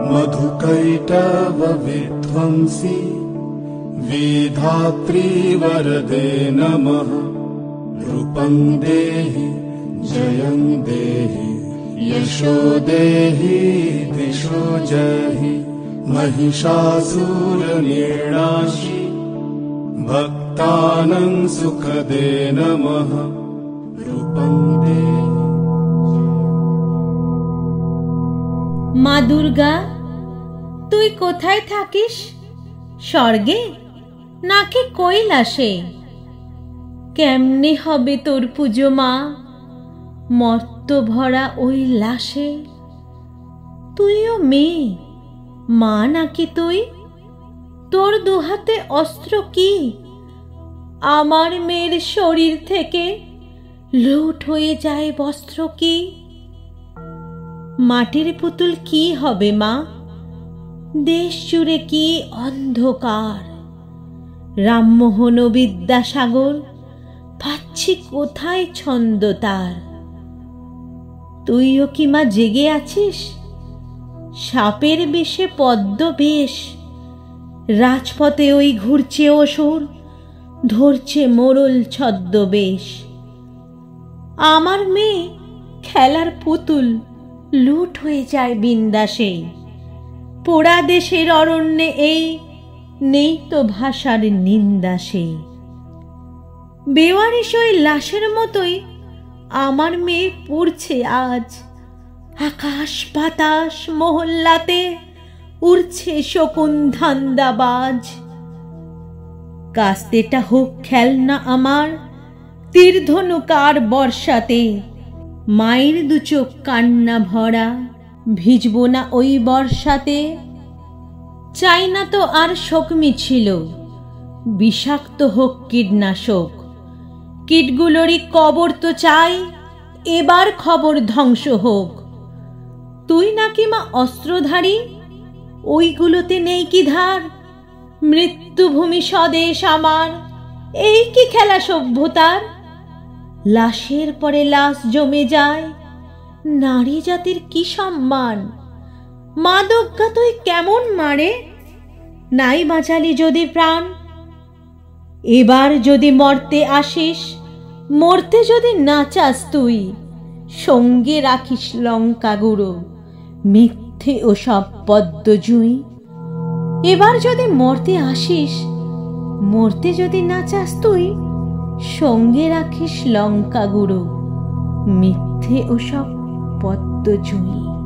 मधुकैटव विध्वंसी विधात्री वरदे नमः। रूपं देहि जयं देहि यशो देहि दिशो जहि। महिषासुरनिर्णाशि भक्तानां सुखदे नमः। रूपं देहि। মা দুর্গা, তুই কোথায় থাকিস? স্বর্গে নাকি কৈলাসে? কেমনে হবে তোর পুজো মা, মর্ত ভরা ওই লাশে? তুইও মেয়ে, মা নাকি তুই? তোর দুহাতে অস্ত্র কি? আমার মেয়ের শরীর থেকে লুট হয়ে যায় বস্ত্র কি? মাটির পুতুল কি হবে মা? দেশ জুড়ে কি অন্ধকার। রামমোহন ও বিদ্যাসাগর পাচ্ছি কোথায় ছন্দ তার? তুইও কি মা জেগে আছিস? সাপের বেশে পদ্ম বেশ, রাজপথে ওই ঘুরছে অসুর, ধরছে মোড়ল ছদ্মবেশ। আমার মেয়ে খেলার পুতুল লুট হয়ে যায় বিন্দাসে। পোড়া দেশের অরণ্যে এই নেই তো ভাষার নিন্দাসে। বেওয়ারিশ ওই লাশের মতোই আমার মেয়ে পড়ছে আজ। আকাশ বাতাস মহল্লাতে উড়ছে শকুন ধান্দাবাজ। কাস্তেটা হোক খেলনা আমার তীরধনুকার বর্ষাতে। মায়ের দুচোখ কান্না ভরা, ভিজব না ওই বর্ষাতে। চাই না তো আর শোক মিছিল, বিষাক্ত হোক কীটনাশক। কীটগুলোরই কবর তো চাই, এবার খবর ধ্বংস হোক। তুই নাকি মা অস্ত্রধারী, ওইগুলোতে নেই কি ধার? মৃত্যুভূমি স্বদেশ আমার, এই কি খেলা সভ্যতার? লাশের পরে লাশ জমে যায়, নারী জাতির কি সম্মান? মা দুর্গা তুই কেমন মারে? নাই বাঁচালি যদি প্রাণ। এবার যদি মরতে আসিস, মরতে যদি না চাস তুই, সঙ্গে রাখিস লঙ্কা গুঁড়ো, মিথ্যে ও সব পদ্মজুঁই। এবার যদি মরতে আসিস, মরতে যদি না চাস তুই, সঙ্গে রাখিস লঙ্কা গুঁড়ো, মিথ্যে ও সব পদ্মজুঁই।